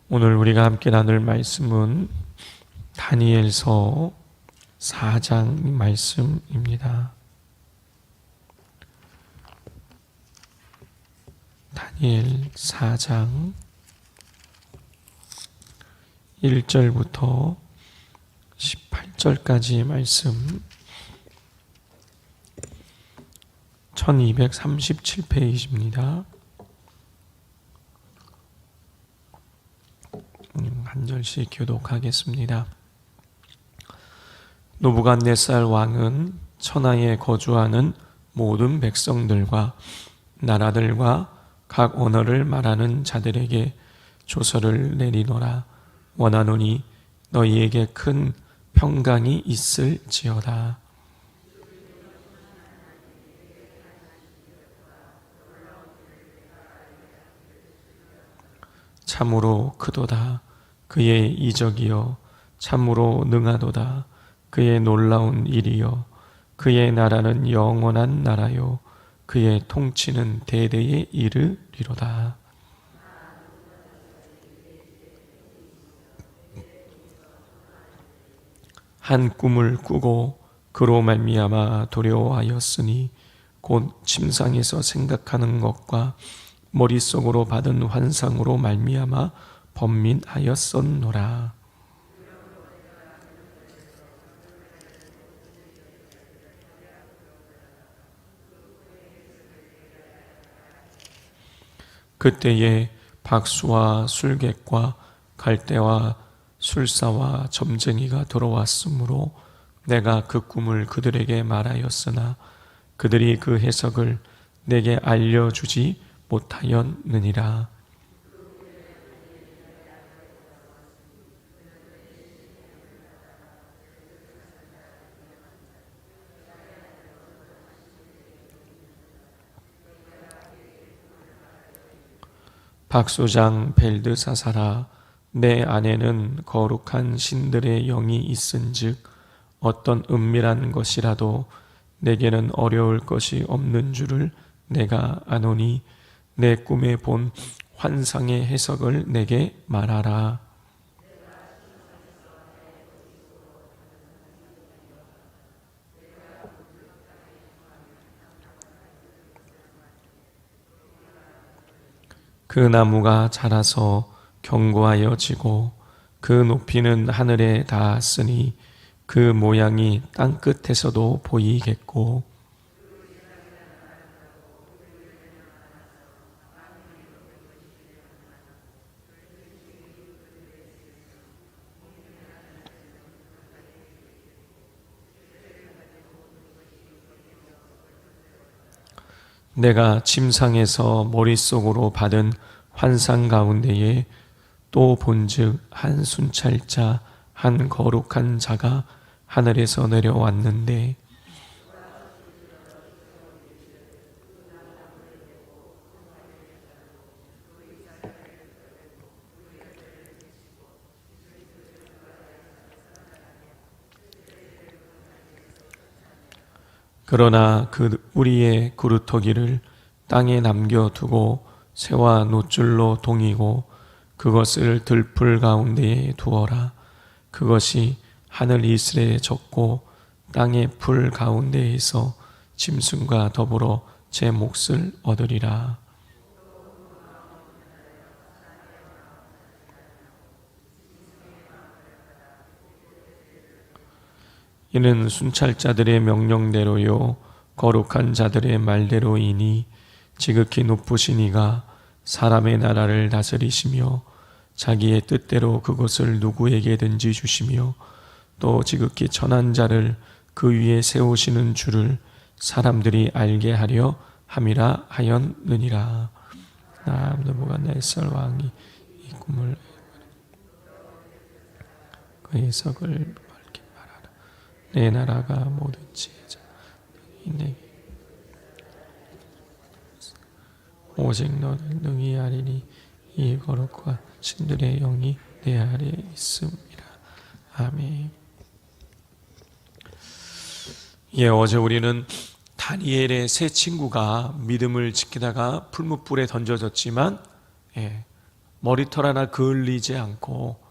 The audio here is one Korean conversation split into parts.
오늘 우리가 함께 나눌 말씀은 다니엘서 4장 말씀입니다. 다니엘 4장 1절부터 18절까지 말씀, 1237페이지입니다. 한 절씩 교독하겠습니다. 느부갓네살 왕은 천하에 거주하는 모든 백성들과 나라들과 각 언어를 말하는 자들에게 조서를 내리노라. 원하노니 너희에게 큰 평강이 있을지어다. 참으로 크도다. 그의 이적이여 참으로 능하도다. 그의 놀라운 일이여 그의 나라는 영원한 나라요 그의 통치는 대대에 이르리로다. 한 꿈을 꾸고 그로 말미암아 두려워하였으니 곧 침상에서 생각하는 것과 머릿속으로 받은 환상으로 말미암아 번민하였었노라. 그때에 박수와 술객과 갈대와 술사와 점쟁이가 들어왔으므로 내가 그 꿈을 그들에게 말하였으나 그들이 그 해석을 내게 알려주지 못하였느니라. 박수장 벨드사사라, 내 안에는 거룩한 신들의 영이 있은즉 어떤 은밀한 것이라도 내게는 어려울 것이 없는 줄을 내가 아노니 내 꿈에 본 환상의 해석을 내게 말하라. 그 나무가 자라서 견고하여 지고 그 높이는 하늘에 닿았으니 그 모양이 땅끝에서도 보이겠고 내가 침상에서 머릿속으로 받은 환상 가운데에 또 본즉 한 순찰자 한 거룩한 자가 하늘에서 내려왔는데 그러나 그 우리의 구루터기를 땅에 남겨두고 새와 노줄로 동이고 그것을 들풀 가운데에 두어라. 그것이 하늘 이슬에 젖고 땅의 풀 가운데에서 짐승과 더불어 제 몫을 얻으리라. 이는 순찰자들의 명령대로요 거룩한 자들의 말대로이니 지극히 높으신 이가 사람의 나라를 다스리시며 자기의 뜻대로 그것을 누구에게든지 주시며 또 지극히 천한 자를 그 위에 세우시는 줄을 사람들이 알게 하려 함이라 하였느니라. 느부갓네살 왕이 이 꿈을 그 해석을 내 나라가 뭐든지 내게 오직 너는 능히 하리니 이 거룩한 신들의 영이 내 아래에 있음이라. 아멘. 어제 우리는 다니엘의 세 친구가 믿음을 지키다가 풀무불에 던져졌지만 머리털 하나 그을리지 않고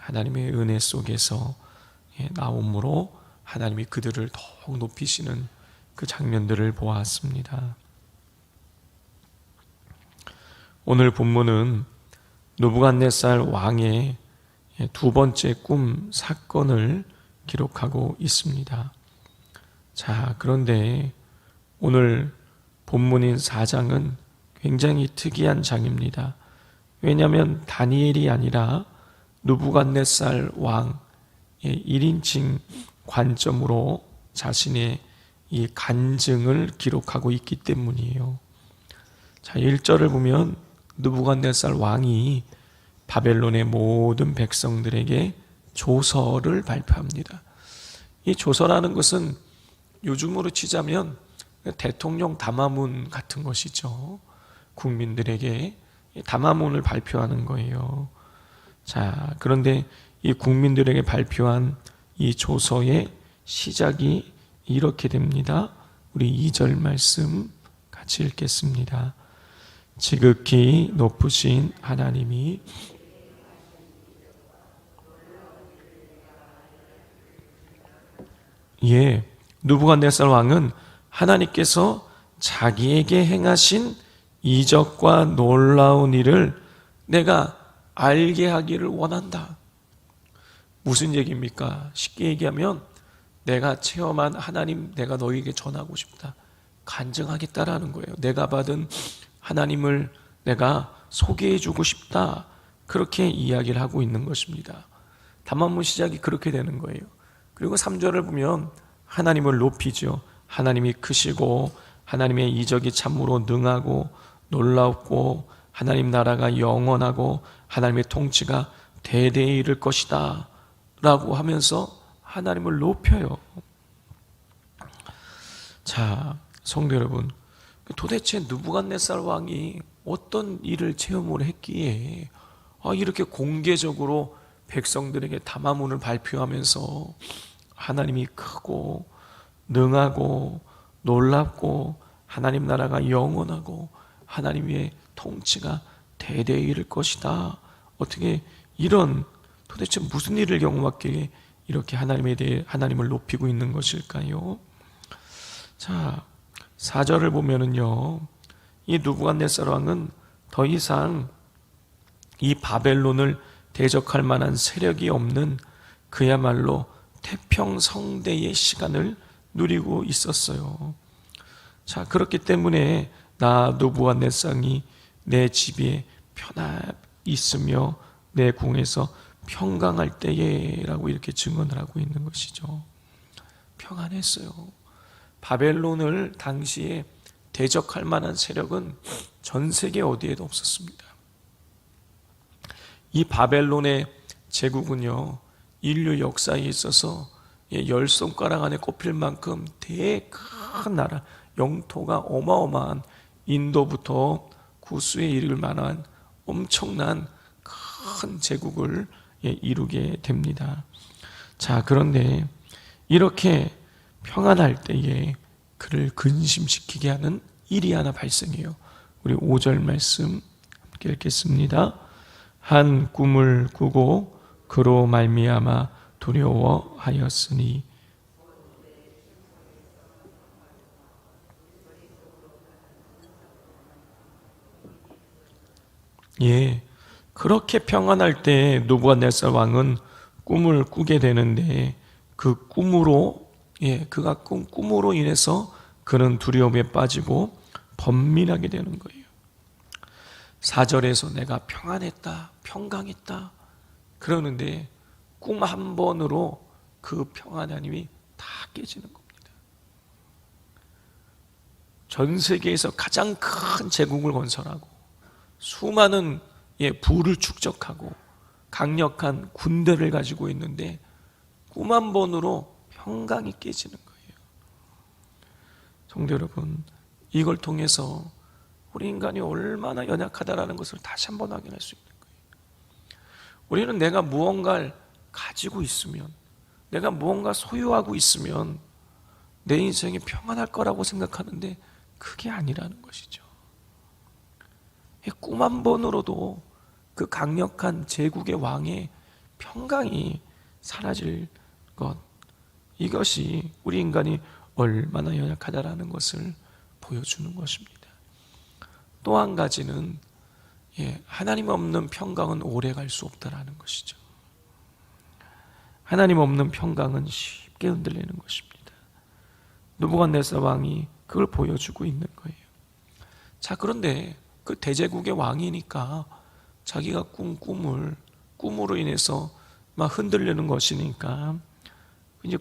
하나님의 은혜 속에서 나옴으로 하나님이 그들을 더욱 높이시는 그 장면들을 보았습니다. 오늘 본문은 느부갓네살 왕의 두 번째 꿈 사건을 기록하고 있습니다. 자, 그런데 오늘 본문인 4장은 굉장히 특이한 장입니다. 왜냐하면 다니엘이 아니라 느부갓네살 왕의 1인칭 관점으로 자신의 이 간증을 기록하고 있기 때문이에요. 자, 1절을 보면 느부갓네살 왕이 바벨론의 모든 백성들에게 조서를 발표합니다. 이 조서라는 것은 요즘으로 치자면 대통령 담화문 같은 것이죠. 국민들에게 담화문을 발표하는 거예요. 자, 그런데 이 국민들에게 발표한 이 조서의 시작이 이렇게 됩니다. 우리 2절 말씀 같이 읽겠습니다. 지극히 높으신 하나님이 느부갓네살 왕은 하나님께서 자기에게 행하신 이적과 놀라운 일을 내가 알게 하기를 원한다. 무슨 얘기입니까? 쉽게 얘기하면 내가 체험한 하나님 내가 너희에게 전하고 싶다. 간증하겠다라는 거예요. 내가 받은 하나님을 내가 소개해주고 싶다. 그렇게 이야기를 하고 있는 것입니다. 담화문 시작이 그렇게 되는 거예요. 그리고 3절을 보면 하나님을 높이죠. 하나님이 크시고 하나님의 이적이 참으로 능하고 놀랍고 하나님 나라가 영원하고 하나님의 통치가 대대에 이를 것이다 라고 하면서 하나님을 높여요. 자, 성도 여러분, 도대체 느부갓네살 왕이 어떤 일을 체험을 했기에 이렇게 공개적으로 백성들에게 담화문을 발표하면서 하나님이 크고 능하고 놀랍고 하나님 나라가 영원하고 하나님의 통치가 대대에 이를 것이다. 어떻게 이런 도대체 무슨 일을 경험했기에 이렇게 하나님에 대해 하나님을 높이고 있는 것일까요? 자, 4절을 보면은요, 이 느부갓네살 왕은 더 이상 이 바벨론을 대적할 만한 세력이 없는 그야말로 태평성대의 시간을 누리고 있었어요. 자, 그렇기 때문에 나 느부갓네살이 내 집에 편안히 있으며 내 궁에서 평강할 때에라고 이렇게 증언을 하고 있는 것이죠. 평안했어요. 바벨론을 당시에 대적할 만한 세력은 전 세계 어디에도 없었습니다. 이 바벨론의 제국은요, 인류 역사에 있어서 10손가락 안에 꼽힐 만큼 되게 큰 나라, 영토가 어마어마한 인도부터 구스에 이를 만한 엄청난 큰 제국을 이루게 됩니다. 자, 그런데 이렇게 평안할 때에 그를 근심시키게 하는 일이 하나 발생해요. 우리 5절 말씀 함께 읽겠습니다. 한 꿈을 꾸고 그로 말미암아 두려워하였으니 그렇게 평안할 때 느부갓네살 왕은 꿈을 꾸게 되는데 그 꿈으로 그가 꾼 꿈으로 인해서 그는 두려움에 빠지고 번민하게 되는 거예요. 4절에서 내가 평안했다, 평강했다 그러는데 꿈 한 번으로 그 평안함이 다 깨지는 겁니다. 전 세계에서 가장 큰 제국을 건설하고 수많은 부를 축적하고 강력한 군대를 가지고 있는데 꿈 한 번으로 평강이 깨지는 거예요. 성도 여러분, 이걸 통해서 우리 인간이 얼마나 연약하다라는 것을 다시 한번 확인할 수 있는 거예요. 우리는 내가 무언가를 가지고 있으면, 내가 무언가 소유하고 있으면 내 인생이 평안할 거라고 생각하는데 그게 아니라는 것이죠. 꿈 한 번으로도 그 강력한 제국의 왕의 평강이 사라질 것, 이것이 우리 인간이 얼마나 연약하다라는 것을 보여주는 것입니다. 또 한 가지는 하나님 없는 평강은 오래 갈 수 없다라는 것이죠. 하나님 없는 평강은 쉽게 흔들리는 것입니다. 느부갓네살 왕이 그걸 보여주고 있는 거예요. 자, 그런데 그 대제국의 왕이니까 자기가 꿈으로 인해서 막 흔들리는 것이니까 이제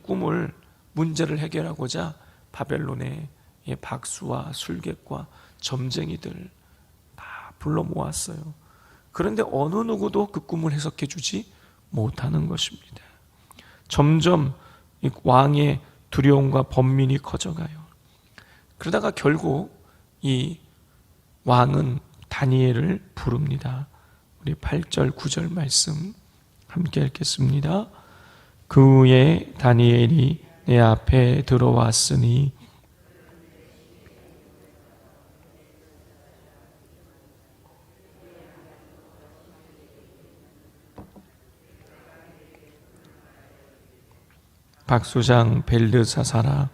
문제를 해결하고자 바벨론에 박수와 술객과 점쟁이들 다 불러 모았어요. 그런데 어느 누구도 그 꿈을 해석해 주지 못하는 것입니다. 점점 왕의 두려움과 번민이 커져가요. 그러다가 결국 이 왕은 다니엘을 부릅니다. 우리 8절 9절 말씀 함께 읽겠습니다. 그 후에 다니엘이 내 앞에 들어왔으니 박수장 벨드사사라,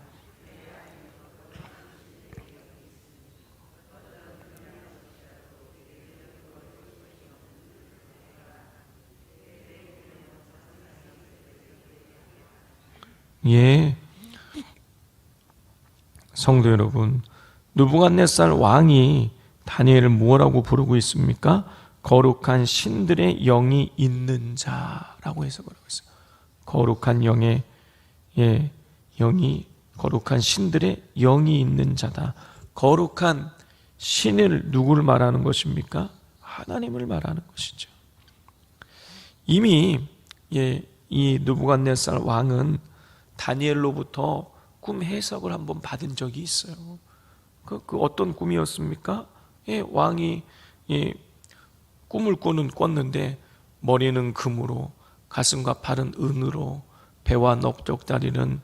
성도 여러분, 느부갓네살 왕이 다니엘을 뭐라고 부르고 있습니까? 거룩한 신들의 영이 있는 자라고 해석을 하고 있어요. 거룩한 영의 거룩한 신들의 영이 있는 자다. 거룩한 신을 누구를 말하는 것입니까? 하나님을 말하는 것이죠. 이미 이 느부갓네살 왕은 다니엘로부터 꿈 해석을 한번 받은 적이 있어요. 그 어떤 꿈이었습니까? 왕이 꿈을 꿨는데 머리는 금으로, 가슴과 팔은 은으로, 배와 넓적다리는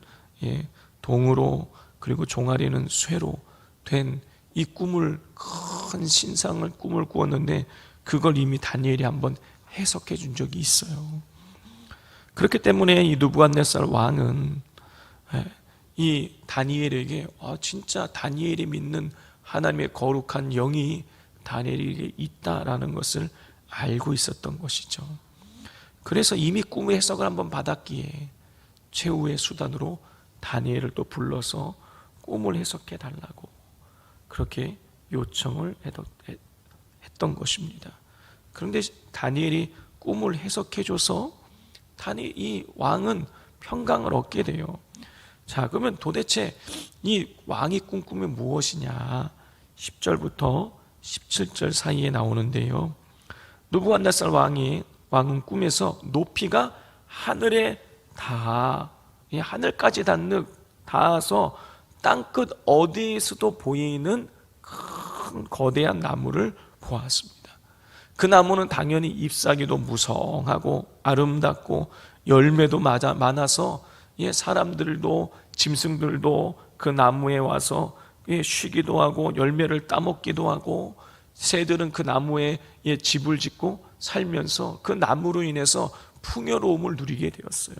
동으로, 그리고 종아리는 쇠로 된 이 큰 신상을 꿈을 꾸었는데 그걸 이미 다니엘이 한번 해석해 준 적이 있어요. 그렇기 때문에 이 느부갓네살 왕은 이 다니엘에게 진짜 다니엘이 믿는 하나님의 거룩한 영이 다니엘에게 있다라는 것을 알고 있었던 것이죠. 그래서 이미 꿈의 해석을 한번 받았기에 최후의 수단으로 다니엘을 또 불러서 꿈을 해석해 달라고 그렇게 요청을 했던 것입니다. 그런데 다니엘이 꿈을 해석해줘서 이 왕은 평강을 얻게 돼요. 자, 그러면 도대체 이 왕이 꿈꾸면 무엇이냐? 10절부터 17절 사이에 나오는데요. 느부갓네살 왕은 꿈에서 높이가 하늘에 하늘까지 닿아서 땅끝 어디에서도 보이는 큰 거대한 나무를 보았습니다. 그 나무는 당연히 잎사귀도 무성하고 아름답고 열매도 많아서 사람들도 짐승들도 그 나무에 와서 쉬기도 하고 열매를 따먹기도 하고, 새들은 그 나무에 집을 짓고 살면서 그 나무로 인해서 풍요로움을 누리게 되었어요.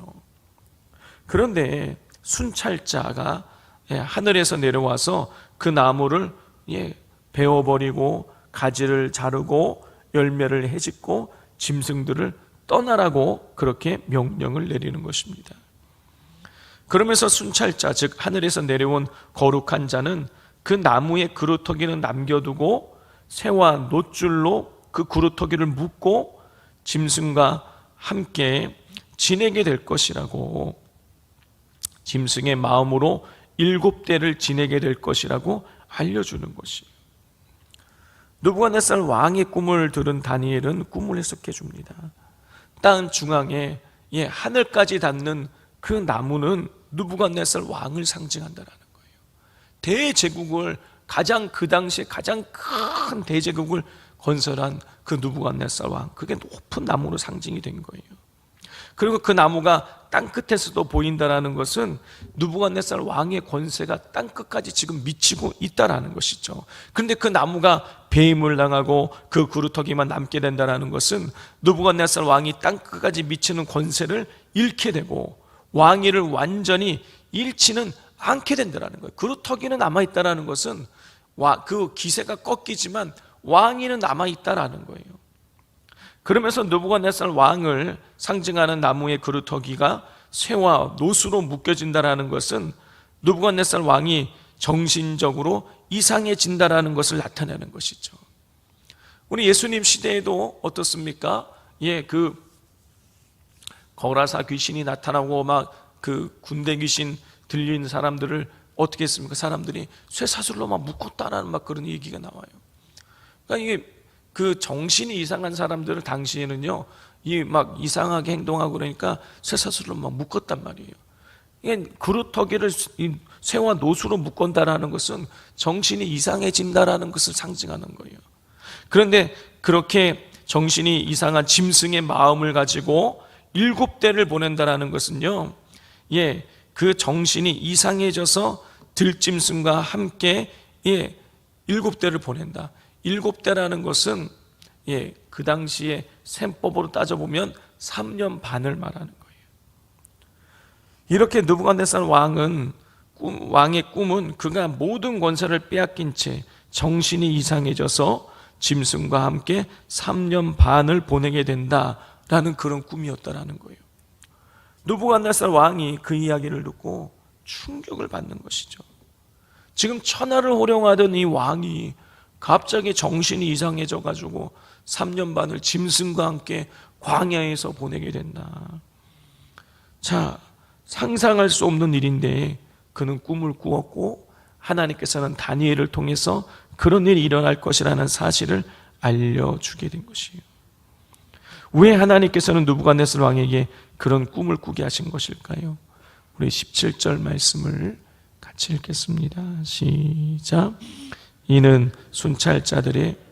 그런데 순찰자가 하늘에서 내려와서 그 나무를 베어버리고 가지를 자르고 열매를 해짓고 짐승들을 떠나라고 그렇게 명령을 내리는 것입니다. 그러면서 순찰자, 즉 하늘에서 내려온 거룩한 자는 그 나무의 그루터기는 남겨두고 새와 놋줄로 그 그루터기를 묶고 짐승과 함께 지내게 될 것이라고, 짐승의 마음으로 7대를 지내게 될 것이라고 알려주는 것이에요. 느부갓네살 왕의 꿈을 들은 다니엘은 꿈을 해석해 줍니다. 땅 중앙에 하늘까지 닿는 그 나무는 느부갓네살 왕을 상징한다라는 거예요. 대제국을 그 당시에 가장 큰 대제국을 건설한 그 느부갓네살 왕, 그게 높은 나무로 상징이 된 거예요. 그리고 그 나무가 땅 끝에서도 보인다라는 것은 느부갓네살 왕의 권세가 땅 끝까지 지금 미치고 있다라는 것이죠. 그런데 그 나무가 배임을 당하고 그 그루터기만 남게 된다라는 것은 느부갓네살 왕이 땅 끝까지 미치는 권세를 잃게 되고 왕위를 완전히 잃지는 않게 된다라는 거예요. 그루터기는 남아있다라는 것은 그 기세가 꺾이지만 왕위는 남아있다라는 거예요. 그러면서 느부갓네살 왕을 상징하는 나무의 그루터기가 쇠와 노수로 묶여진다라는 것은 느부갓네살 왕이 정신적으로 이상해진다라는 것을 나타내는 것이죠. 우리 예수님 시대에도 어떻습니까? 그 거라사 귀신이 나타나고 막 그 군대 귀신 들린 사람들을 어떻게 했습니까? 사람들이 쇠사슬로 막 묶었다라는 막 그런 얘기가 나와요. 그러니까 이게 그 정신이 이상한 사람들을 당시에는요, 이 막 이상하게 행동하고 그러니까 쇠사슬로 막 묶었단 말이에요. 이게 그루터기를 쇠와 노수로 묶은다라는 것은 정신이 이상해진다라는 것을 상징하는 거예요. 그런데 그렇게 정신이 이상한 짐승의 마음을 가지고 7대를 보낸다라는 것은요, 그 정신이 이상해져서 들짐승과 함께 7대를 보낸다. 7대라는 것은 그 당시에 셈법으로 따져보면 3년 반을 말하는 거예요. 이렇게 느부갓네살 왕의 꿈은 그가 모든 권세를 빼앗긴 채 정신이 이상해져서 짐승과 함께 3년 반을 보내게 된다라는 그런 꿈이었다라는 거예요. 느부갓네살 왕이 그 이야기를 듣고 충격을 받는 것이죠. 지금 천하를 호령하던 이 왕이 갑자기 정신이 이상해져 가지고 3년 반을 짐승과 함께 광야에서 보내게 된다. 자, 상상할 수 없는 일인데 그는 꿈을 꾸었고 하나님께서는 다니엘을 통해서 그런 일이 일어날 것이라는 사실을 알려주게 된 것이에요. 왜 하나님께서는 느부갓네살 왕에게 그런 꿈을 꾸게 하신 것일까요? 우리 17절 말씀을 같이 읽겠습니다. 시작. 이는 순찰자들의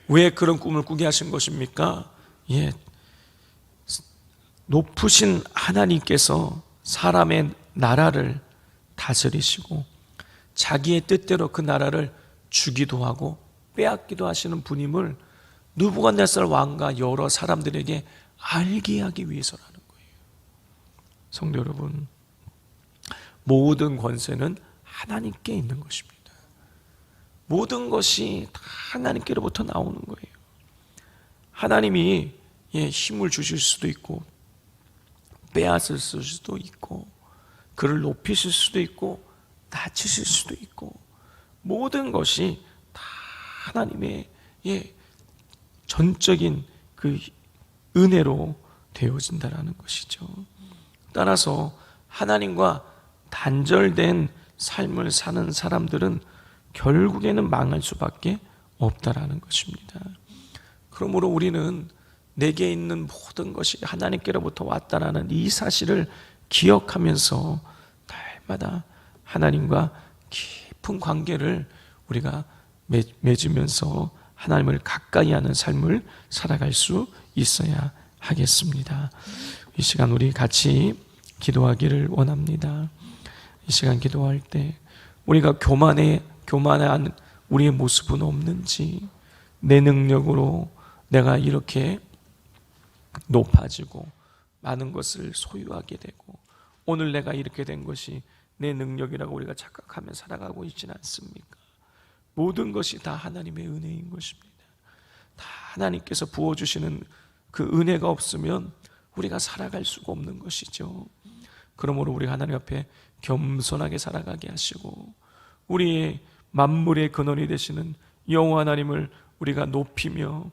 왜 그런 꿈을 꾸게 하신 것입니까? 높으신 하나님께서 사람의 나라를 다스리시고 자기의 뜻대로 그 나라를 주기도 하고 빼앗기도 하시는 분임을 느부갓네살 왕과 여러 사람들에게 알게 하기 위해서라는 거예요. 성도 여러분, 모든 권세는 하나님께 있는 것입니다. 모든 것이 다 하나님께로부터 나오는 거예요. 하나님이 힘을 주실 수도 있고 빼앗을 수도 있고 그를 높이실 수도 있고 낮추실 수도 있고 모든 것이 다 하나님의 전적인 그 은혜로 되어진다라는 것이죠. 따라서 하나님과 단절된 삶을 사는 사람들은 결국에는 망할 수밖에 없다라는 것입니다. 그러므로 우리는 내게 있는 모든 것이 하나님께로부터 왔다라는 이 사실을 기억하면서 날마다 하나님과 깊은 관계를 우리가 맺으면서 하나님을 가까이 하는 삶을 살아갈 수 있어야 하겠습니다. 이 시간 우리 같이 기도하기를 원합니다. 이 시간 기도할 때 우리가 교만한 우리의 모습은 없는지, 내 능력으로 내가 이렇게 높아지고 많은 것을 소유하게 되고 오늘 내가 이렇게 된 것이 내 능력이라고 우리가 착각하며 살아가고 있지는 않습니까? 모든 것이 다 하나님의 은혜인 것입니다. 다 하나님께서 부어주시는 그 은혜가 없으면 우리가 살아갈 수가 없는 것이죠. 그러므로 우리 하나님 앞에 겸손하게 살아가게 하시고 우리의 만물의 근원이 되시는 여호와 하나님을 우리가 높이며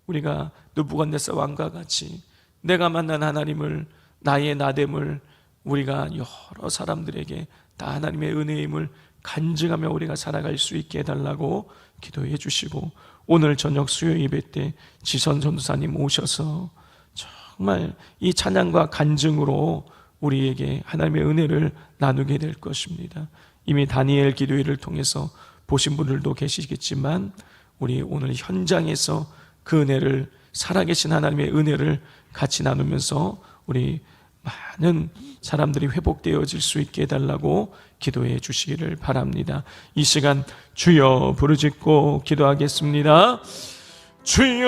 우리가 느부갓네살 왕과 같이 내가 만난 하나님을, 나의 나됨을 우리가 여러 사람들에게 다 하나님의 은혜임을 간증하며 우리가 살아갈 수 있게 해달라고 기도해 주시고 오늘 저녁 수요 예배 때 지선 전도사님 오셔서 정말 이 찬양과 간증으로 우리에게 하나님의 은혜를 나누게 될 것입니다. 이미 다니엘 기도회를 통해서 보신 분들도 계시겠지만 우리 오늘 현장에서 그 은혜를, 살아계신 하나님의 은혜를 같이 나누면서 우리 많은 사람들이 회복되어질 수 있게 해달라고 기도해 주시기를 바랍니다. 이 시간 주여 부르짖고 기도하겠습니다. 주여